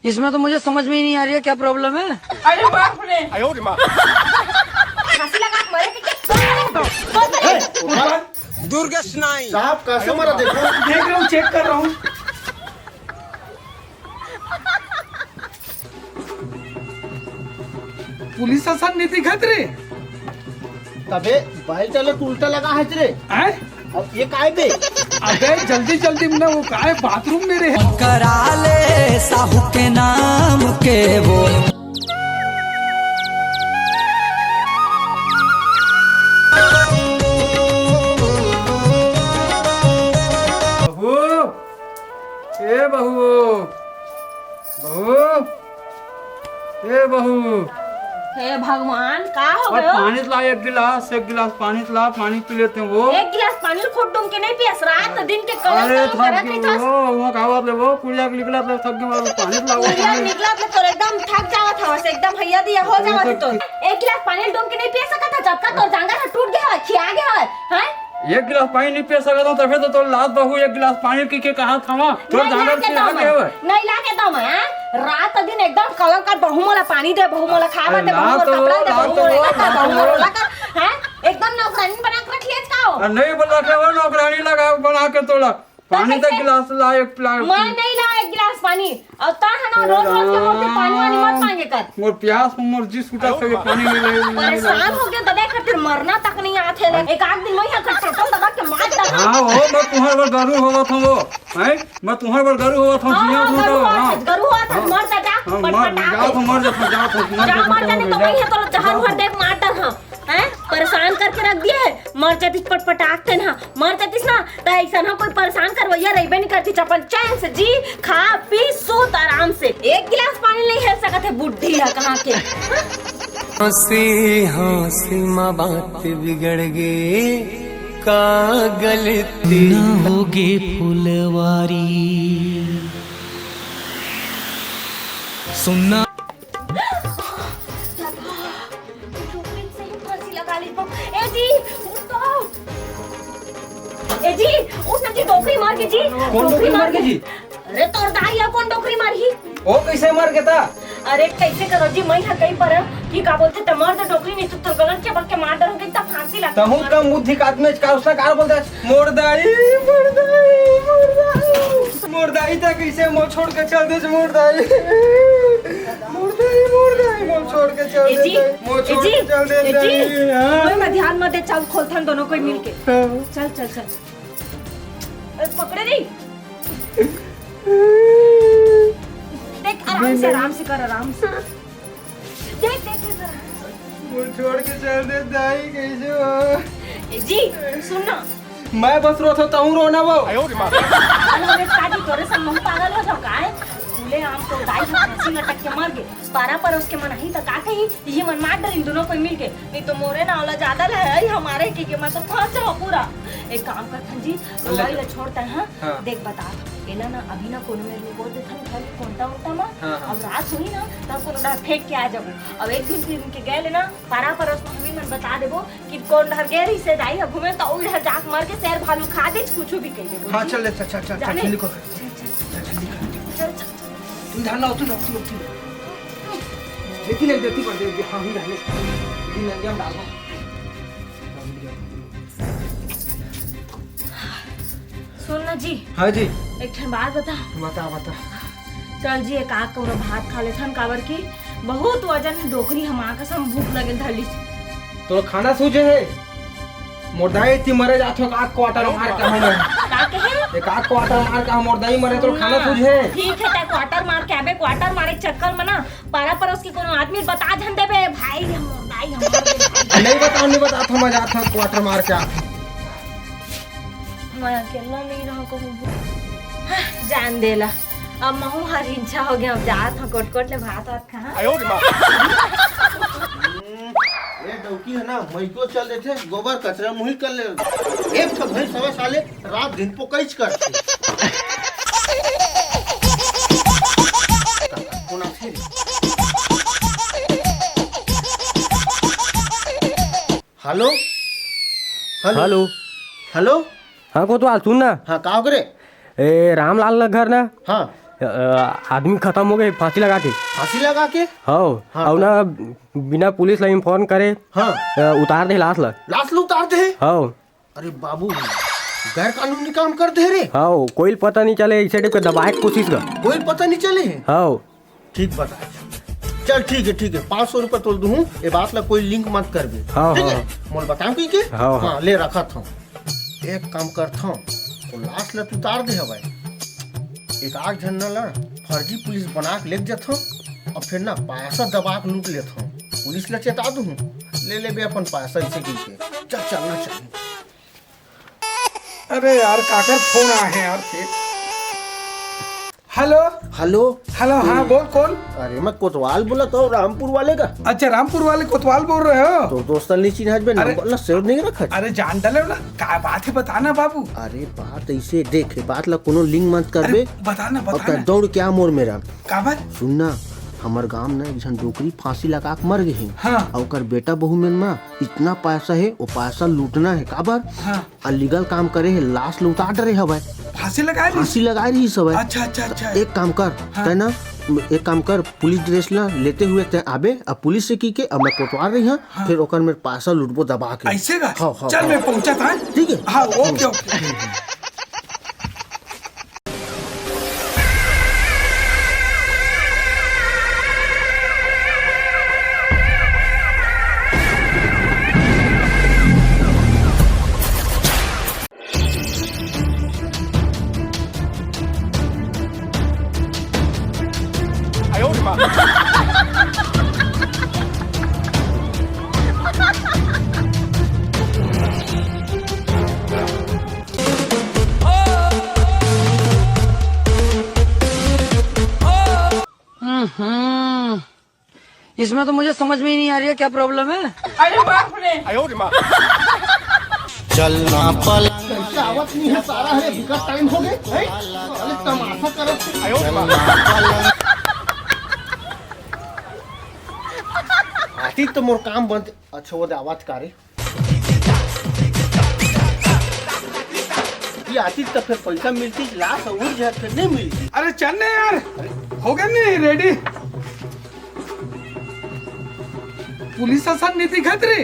इसमें तो मुझे समझ में ही नहीं आ रही है क्या प्रॉब्लम है। अरे बाप रे, फांसी लगा के मरे दुर्घटनाएं साहब कैसे मरा देखो। देख रहा हूँ, चेक कर रहा हूँ। पुलिस असन नहीं दिखत रे। तबे बैल चलत उल्टा लगा है रे। हैं? अब ये काय बे? अबे जल्दी जल्दी में वो काय बाथरूम में रे। करा ले साहू के नाम के बोल। बहू, ए बहू, बहू, ए बहू, हे भगवान, का हो और गयो? पानी ला, एक गिलास पानी ला, पानी पी लेते हैं वो। एक गिलास पानी खोट डूम के नहीं पियस, रात दिन के कलर अरे काम करत थक नहीं गए तो वो कहावत ले वो कुड़िया के निकला तो थक गए वाला पानी ला वो पूरा निकला तो तोर एकदम थक जावत हवस, एकदम हैया दिया हो जावत तो। एक गिलास पानी डूम के नहीं पिय सकत था, जब का तोर जांगा टूट गया है, खिया गया है, हैं? एक गिलास पानी नहीं पी सकता तो फिर तो लात बहू एक गिलास पानी की के कहा था वहां तो जांगर से आगे है। नहीं लाके दो मैं, हैं? रात दिन एकदम कलर का बहु मोला पानी दे, बहु मोला खावा दे, बहु मोला कपड़ा दे, बहु मोला का, हैं? एकदम नौकरानी बना के रख लिया का हो। नहीं बोला के वो नौकरानी लगा बना के तोड़ा पानी तक गिलास ला एक प्लाट मैं नहीं ला एक गिलास पानी, और ता है ना रोज रोज के मोटे पानी वानी मत मांगे कर। मोर प्यास मोर जी छूटा से पानी नहीं परेशान हो गया दबे खातिर मरना तक नहीं आथे ले। एक आध दिन में यहाँ का टोटल दबा के मार दे। हां वो मैं तुम्हारे पर गरू होवा था वो, हैं? मैं तुम्हारे पर गरू होवा था जिया हां तो हां गरू हुआ था, मर जा जा मर जा मर जाने तो वही है तो जहर भर दे मार डर। हां हैं परेशान करके रख दिए, मर जाती पटपटाते ना, मर जातीस ना तो ऐसा ना कोई परेशान करवैया रहबे नहीं करती, अपन चैन से जी खा पी सूत आराम से। एक गिलास पानी नहीं है सकत है, बुढ़ी है कहाँ के। हंसी हंसी माँ बात बिगड़ गई का गलती न होगी फुलवारी सुनना। ए जी उसने जी डोकरी मार के जी। कौन डोकरी मार के जी? अरे तोर दाई कौन डोकरी मारी? ओ कैसे मर गया था? अरे कैसे करो जी, मैं कहीं पर कि का बोलते तमर तो डोकरी नहीं तो गलत के बक के मार डरोगे तब फांसी लगता। तहु कम बुद्धि का आदमी का उसका कार बोलता है मोर दाई तक कैसे मोर छोड़ के चल दे मोर दाई मोर छोड़ के चल दे मोर छोड़ के चल दे कोई मैं ध्यान मत दे, चल खोलथन दोनों कोई मिलके चल चल चल पकड़े नहीं। देख आराम से कर, आराम से देख देख मोर छोड़ के चल दे दाई कैसे हो? जी सुन ना, मैं बस रो था हूँ रोना वो तोरे सब मुंह पागल हो जाओ काहे? फूले आम तो दाई फांसी लटक के मर गए, पारा पर उसके मन ही तो का कही ये मन मार डर इन दोनों को मिल के, नहीं तो मोरे ना वाला ज्यादा है हमारे की मैं तो फंस जाऊं पूरा। एक काम कर जी रोई ला छोड़ता है। हाँ? देख बता एला ना अभी ना कोनो में रुको दे थन थन कोंटा उंटा मा अब रात हुई ना तब कोनो डर फेंक के आ जाबो। अब एक दिन तीन के गए ना पारा पर उसको हमें मन बता देबो कि कौन डर गए से दाई घूमे तो उड़ जाक मार के शेर भालू खा दे कुछ भी कह देबो। हां चल चल चल चल जल्दी कर तू ध्यान ना तू देखी ले देती कर दे हां ही रहने दिन अंजाम डालो। सुन ना जी। हाँ जी एक ठन बात बता चल जी, एक आग कौरो भात खा ले थन काबर की बहुत वजन डोकरी हम कसम भूख लगे धरली तो खाना सूझे है मोरदाई थी मरे जात हो आग क्वार्टर मार का हम का कहे एक आग क्वार्टर मार का मोरदाई मरे तो खाना सूझे। ठीक है ते क्वार्टर मार के आबे, क्वार्टर मारे चक्कर में ना पारा पर उसकी कोनो आदमी बता धन देबे भाई हम मोरदाई हम नहीं बता था मैं जात था क्वार्टर मार के आत मैं अकेला नहीं रहा कहूँ जान देला। अब महू हर हिंसा हो गया, अब जात हाँ कोट ले भात कहाँ ये डौकी है ना मैको चल देते गोबर कचरा मुहिल कर ले एक तो भाई सवे साले रात दिन पो कैच कर हेलो हेलो हेलो हाँ को तो हाल सुन ना। हाँ का करे ए रामलाल का घर ना हाँ आदमी खत्म हो गए फांसी लगा के। फांसी लगा के? हाँ हाँ, और ना बिना पुलिस ला इन्फॉर्म करे हाँ उतार दे लाश ला। लाश लो उतार दे? हाँ अरे बाबू गैर कानूनी काम कर दे रे। हाँ कोई पता नहीं चले ऐसे टाइप के दबाए के कोशिश कर। कोई पता नहीं चले? हाँ ठीक बता। चल ठीक है 500 रुपये तोल दूँ। ये बात ला कोई लिंक मत कर भी। हाँ, ठीक है हाँ। मोल बताऊँ की के? हाँ, हाँ ले रखा था। एक काम करता हूँ तो लाश ला तू उतार दे भाई। एक आग झन्ना ला फर्जी पुलिस बना के ले जाता हूँ और फिर ना पैसा दबा के लूट लेता हूँ। पुलिस ला चेता दूँ ले ले बे अपन पैसा इसे की के। चल चलना चाहिए। अरे यार काकर फोन आए हैं यार फिर। हेलो हेलो हेलो हाँ बोल कौन? अरे मैं कोतवाल बोला तो रामपुर वाले का। अच्छा रामपुर वाले कोतवाल बोल रहे हो? तो दोस्त नीचे अरे- नंबर सेव नहीं रखा। अरे जान डाले ना क्या बात है बताना बाबू। अरे बात ऐसे देख बात ला कोनो लिंक मत करबे। बताना और बताना दौड़ क्या मोर मेरा का बात? सुनना हमार गांव में एक जन डोकरी फांसी लगा के मर गए। हाँ। और ओकर बेटा बहू में ना इतना पैसा है वो पैसा लूटना है काबर। हाँ। अलीगल काम करे है लाश लूटा डरे हवे। फांसी लगाए रही? फांसी लगाई रही सब है। अच्छा अच्छा अच्छा एक काम कर हाँ। तै ना एक काम कर पुलिस ड्रेस ला लेते हुए तै आबे अब पुलिस से की के अब मैं कोतवाल रही हूँ। हाँ। फिर ओकर में पैसा लूटबो दबा के। ऐसे का? हाँ, हाँ, चल हाँ। मैं पहुंचा था। ठीक है हाँ ओके ओके। इसमें तो मुझे समझ में ही नहीं आ रही है क्या प्रॉब्लम है। चलना पल आवत नहीं है सारा है विकट टाइम हो गए अरे तमाशा करो। आती तो मोर काम बंद। अच्छा वो आवाज करे ये आती तो फिर पैसा मिलती लाश उड़ जाए फिर नहीं मिलती। अरे चल ना यार हो गया नहीं रेडी। पुलिस असल नहीं दिखत रे।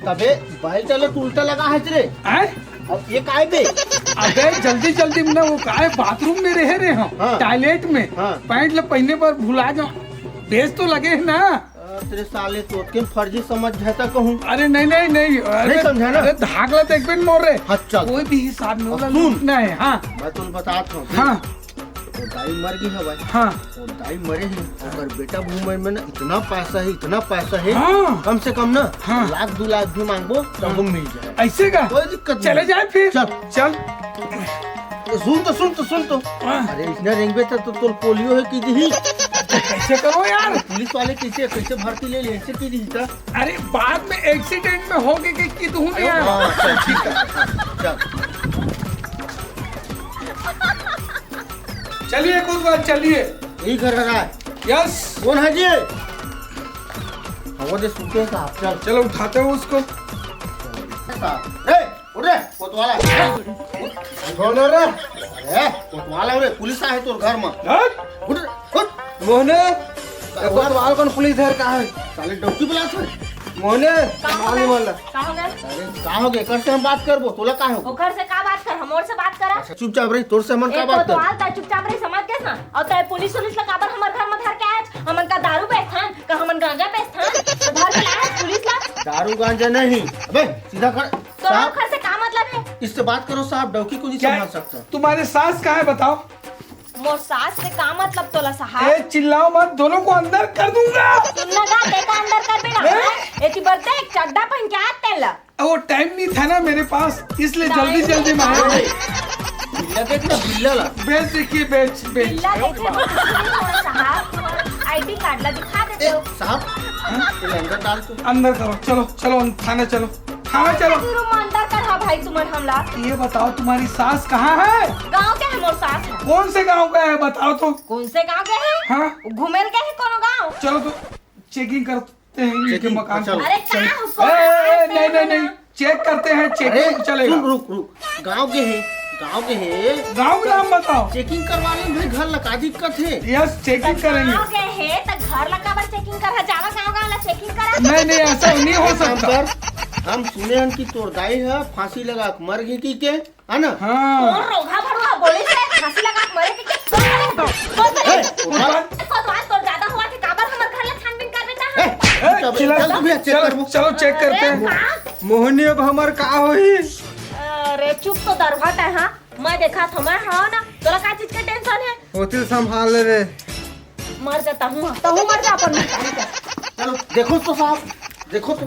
तबे बैल चलो उल्टा लगा है रे। आए? अब ये काय बे? अबे जल्दी जल्दी में वो काय बाथरूम में रह रहे हो हाँ। टॉयलेट में। हाँ। पैंट ले पहने पर भुला जाओ बेस तो लगे है ना। तेरे साले तो के फर्जी समझ जाता कहूँ। अरे नहीं नहीं नहीं नहीं समझा ना? अरे धागला देख बिन मोर रे। हाँ, चल। कोई भी हिसाब में वाला सुन। लूटना है। हाँ मैं तुम बताता हूँ। हाँ वो दाई मर गई है भाई। हाँ वो दाई मरे हैं और बेटा भूमि में ना इतना पैसा है हाँ। कम से कम ना हाँ। 1-2 लाख भी मांगो तो वो मिल जाए। ऐसे का? कोई दिक्कत नहीं। चले जाए फिर। चल। चल सुन तो हाँ। अरे इसने रेंगबे तो पोलियो है की दी। कैसे करो यार? पुलिस वाले कैसे भर्ती ले लिए ऐसे की दी था। अरे बाद में एक्सीडेंट में हो गए कि तू यार। हाँ, चल ठीक है चल चलिए कुछ बात चलिए। यही घर रहा है। यस कौन है जी? वो दे सुते का चल चलो उठाते हो उसको। रे उठ रे कोतवाला कौन है रे? ए कोतवाला रे पुलिस आए तोर घर में। हट। उठ उठ मोहने कोतवाल कौन पुलिस है कहाँ है? साले डॉक्टर बुला था। मोहने का हो गया? का हो गया? अरे का हो गया कर से हम बात करबो तोला का हो। ओकर से का बात कर हमोर से बात करा। अच्छा चुपचाप रही तोर से मन का एक बात तो कर। आल ता चुपचाप रही समझ के ना। और तय पुलिस ला काबर हमर घर में धर के आए। हमन का दारू बेचथान का हमन गांजा बेचथान तो धर के लाए पुलिस ला। दारू गांजा नहीं। अबे सीधा कर तो साहब घर से का मतलब है? इससे बात करो साहब डॉक्टर को नहीं क्या संभाल सकता। तुम्हारे सास कहाँ है बताओ? मोर सास से का मतलब तोला ए साहब? चिल्लाओ मत दोनों को अंदर कर दूंगा। सुनना गा देखा अंदर कर बेटा। एती बरते एक चड्डा पहन के आते तेला। वो टाइम नहीं था ना मेरे पास इसलिए जल्दी में आया। बिल्ला देख ना बिल्ला ला। बेच देखिए बेच बेच। बिल्ला देखे हो थोड़ा साहब आईडी कार्ड ला दिखा देते हो। साहब ये अंदर डाल तो। अंदर करो चलो चलो थाने चलो थाने चलो। रूम में अंदर कर हा भाई तुमन हमला। ये बताओ तुम्हारी सास कहाँ है? गांव के है मोर सास है। कौन से गांव का है बताओ तो। कौन से गांव के है? हाँ घूमेल के है कोनो गांव? चलो तो चेकिंग करते हैं इनके चेकिंग, मकान चलो। को। अरे का उसको नहीं चेक करते हैं अरे चेकिंग चलेगा। सुन रुक गांव के हैं गाँव के है गाँव का नाम बताओ। चेकिंग करवाने में घर लगा दिक्कत है। यस चेकिंग करेंगे। गाँव के है तो घर लगा पर चेकिंग कर जावा गाँव गाँव ला चेकिंग करा। नहीं ऐसा नहीं हो एक काम सकता। कर, हम सुने हैं कि तोर दाई है फांसी लगा के मर गई की के है ना? हाँ और रोगा भड़वा बोले से फांसी लगा के मरे के तो ज्यादा हुआ कि काबर हमर घर ला छानबीन कर बेटा। चलो चेक करते हैं। मोहनी अब हमार का होई। अरे चुप तो दरभट है। हाँ मैं देखा था मैं हाँ ना तोरा का चीज का टेंशन है। होतिल संभाल ले रे। मर जाता हूँ तो मर जा अपन। चलो देखो तो साहब, देखो तो,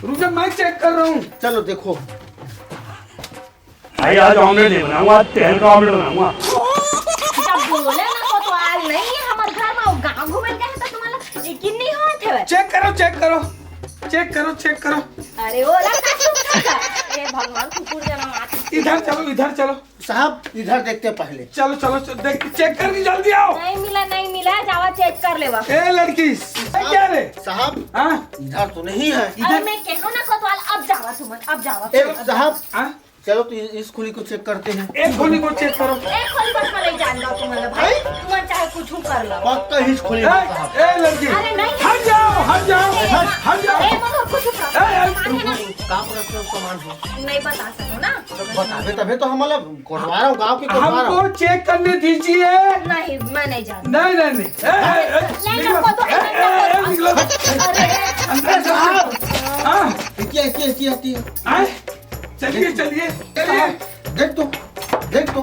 रुक जा मैं चेक कर रहा हूँ। चलो देखो। भाई आज ऑमलेट नहीं बनाऊंगा, तेल का ऑमलेट बनाऊंगा। जब बोले ना तो आज नहीं है हमारे घर में गाँव घूमे गए तो तुम्हारा यकीन नहीं हुआ थे। चेक करो चेक करो चेक करो चेक करो। अरे वो ए भगवान कुकुर जना मार। इधर चलो साहब इधर देखते पहले। चलो देख चेक करके जल्दी आओ। नहीं मिला जावा चेक कर लेवा। ए लड़की क्या रे साहब हाँ इधर तो नहीं है। अरे मैं कहूँ ना कोतवाल अब जावा तुम अब जावा। साहब हाँ चलो तो इस खुली को चेक करते हैं। एक खोली को चेक करो। एक खोली बस में नहीं जान लो तुम्हारा भाई तुम चाहे कुछ कर लो। पक्का ही खुली है साहब। ए लड़की अरे नहीं हट जाओ ए मगर कुछ काम रखते सामान हो नहीं बता सकूं ना। बतावे तभी तो हम मतलब कोटवा रहा हूँ गाँव की कोटवा रहा हमको हूँ। चेक करने दीजिए। नहीं मैं नहीं जानती। नहीं लेकर को तो निकलो। अरे साहब हाँ चलिए देख तो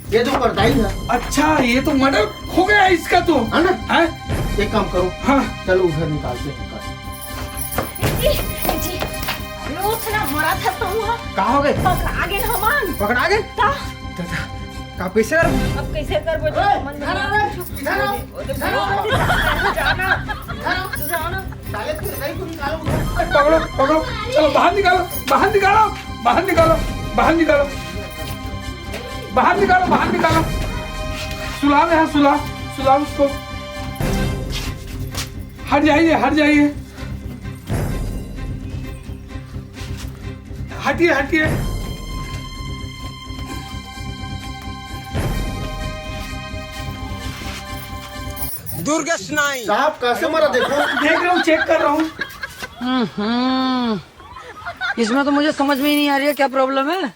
ये जो करदाई है। अच्छा ये तो मर्डर हो गया इसका तो है ना? हाँ? एक काम करो, हाँ चलो उधर निकालते हैं। जी लोग ना मरा था तो हुआ कहाँ हो गए? पकड़ा गए हमान पकड़ा गए? का पैसे अब कैसे कर बोल जाना पकड़ो चलो बाहर निकालो। सुला उसको। हट जाइए हटिए साहब कैसे मरा देखो। देख रहा हूँ चेक कर रहा हूँ। इसमें तो मुझे समझ में ही नहीं आ रही है क्या प्रॉब्लम है।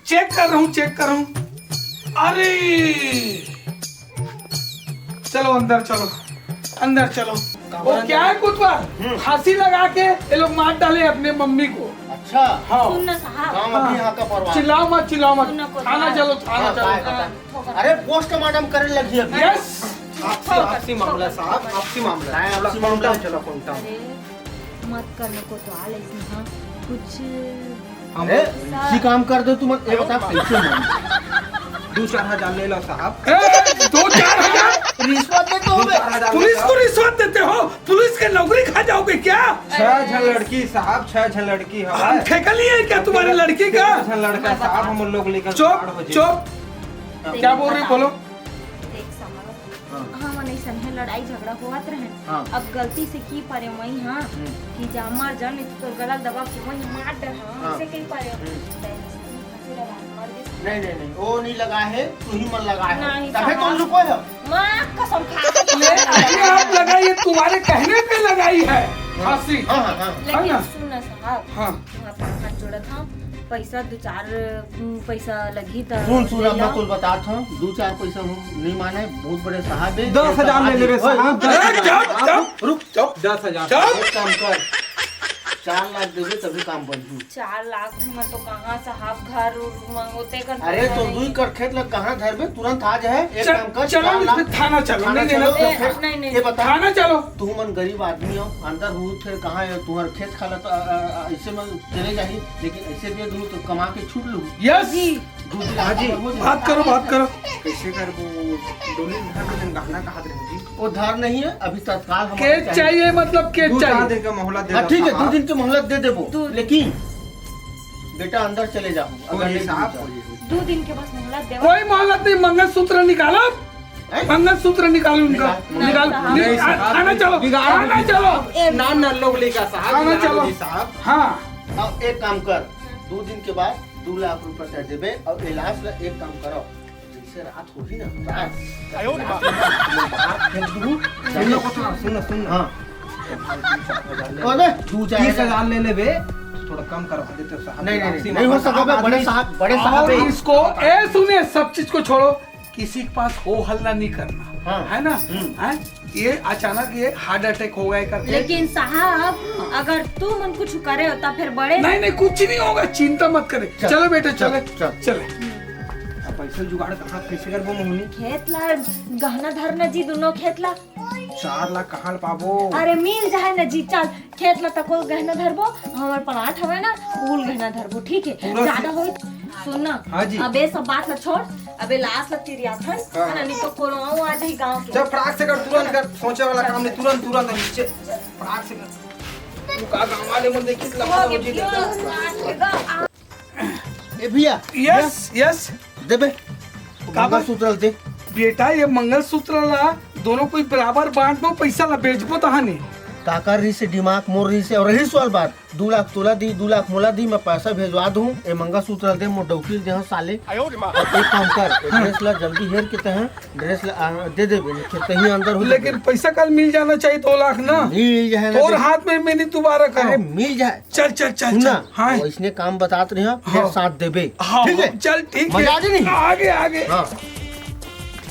चेक कर रहा हूँ। अरे चलो अंदर चलो। वो क्या है कुतवा फांसी लगा के ये लोग मार डाले अपने मम्मी को। अच्छा हाँ सुनना साहब काम अभी यहाँ का परवाह। चिल्लाओ मत थाना चलो। अरे पोस्टमार्टम करने लगी अभी। यस आपसी मामला साहब, आपसी मामला चलो कौनता। अरे मत करने को तो आले इसमें हाँ कुछ अरे इसी काम कर दो तुम। ये बता कैसे मामला 2-4 हजार ले लो साहब। 2-4 रिश्वत देते हो बे? पुलिस को रिश्वत देते हो? पुलिस के नौकरी खा जाओगे क्या? 6 जन लड़की साहब, 6 जन लड़की है। ठेका लिए है क्या तुम्हारे लड़की का? 6 जन लड़का साहब, हम लोग लेकर चुप क्या बोल रहे बोलो। देख साहब हाँ नहीं सने लड़ाई झगड़ा होत रहे। हाँ। अब गलती से की पारे वही हाँ कि जा मर जा नहीं तो गलत दबा के वही मार दे हाँ ऐसे कहीं पारे नहीं वो नहीं लगा है, तू ही मन लगा है। नहीं तभी साहब। तो लुको है। मां कसम खा के ये आप लगाइए तुम्हारे कहने पे लगाई है फांसी। हाँ लेकिन सुन ना साहब हाँ वहाँ हाथ जोड़ा था पैसा 2-4 पैसा लगी था। सुन अब मैं तुल बताता हूँ। 2-4 पैसा हम नहीं माने, बहुत बड़े साहब है। 10,000 ले ले रे साहब। रुक 10,000। एक काम कर, 4 लाख देवे तभी काम बन। 4 लाख में तो कहाँ साहब घर होते कर। अरे तो 2 कर खेत लग कहाँ धरबे, तुरंत आज है। एक काम कर, चलो 4 लाख थाना चलो। थाना नहीं चलो। नहीं तो फिर नहीं। ये बता, थाना चलो। तू मन गरीब आदमी हो, अंदर हो फिर कहाँ है तुम्हारे खेत खाला तो ऐसे में चले जाही, लेकिन ऐसे दे दूँ तो कमा के छूट लूँ। यस हाजी बात करो। कैसे कर वो डोली घर गहना कहा रहे जी। वो धार नहीं है अभी तत्काल हमारे केस चाहिए मतलब केस 2 चाहिए। दिन का मोहलत दे हाँ दो ठीक है, साहब। 2 दिन की मोहलत दे देबो, लेकिन बेटा अंदर चले जाओ। अगर कोई नहीं साहब दूँ 2 दिन के बस मोहलत देवा। कोई मोहलत नहीं। मंगलसूत्र निकालो। हैं? मंगलसूत्र निकालो उनका। निकाल। निकाल थाना चलो। थाना चलो। ना लोग लेगा साहब। थाना चलो। साहब हाँ अब एक काम कर, 2 दिन के बाद 2 लाख रुपया दे देबे और इलाज ला एक काम करो जैसे रात होगी ना रात सुन हाँ अबे 30,000 ले लेबे थोड़ा कम करवा देते साहब नहीं हो सका बड़े साहब और इसको सुनिए सब चीज को छोड़ो किसी के पास हो हल्ला नहीं करना हाँ। है ना है? ये अचानक ये हार्ट अटैक हो गया करके लेकिन साहब अगर तू मन कुछ करे होता फिर बड़े नहीं कुछ नहीं होगा चिंता मत करे चलो बेटे चले चले पैसा जुगाड़ कहाँ कैसे करबो मोहनी खेत ला गहना धरना जी दोनों खेत ला 4 लाख कहाँ पाबो अरे मिल जाए ना जी चल खेत ला तको गहना धरबो हमार प्लाट हवे ना उल गहना धरबो ठीक है ज्यादा होई सुन ना हाँ जी। अबे सब बात ना छोड़ अबे लाश लगती रिया था है ना नहीं तो कोरोना आ जाए गांव के जब फटाक से कर तुरंत कर सोचे वाला काम नहीं तुरंत नीचे फटाक से कर तू का गांव वाले मन देखिस लगा हो मुझे गया ए भैया यस देबे कागज सूत्र दे बेटा ये मंगलसूत्र ला दोनों कोई बराबर बांट दो पैसा ला बेचबो तहाने काका रही से दिमाग मोर रही से और रही सवाल बात 2 लाख तोला दी 2 लाख मोला दी मैं पैसा भेजवा दूं ए मंगलसूत्र दे मोर डौकी दे साले और एक काम कर ड्रेस ला जल्दी हेर के तह ड्रेस ला दे दे फिर कहीं अंदर हो लेकिन पैसा कल मिल जाना चाहिए 2 लाख ना मिल जाए और हाथ में मैंने दोबारा अरे करो मिल जाए चल ना हाँ इसने काम बतात रहे फिर साथ देबे हाँ ठीक है चल ठीक है मजा आ गई नहीं? आगे हाँ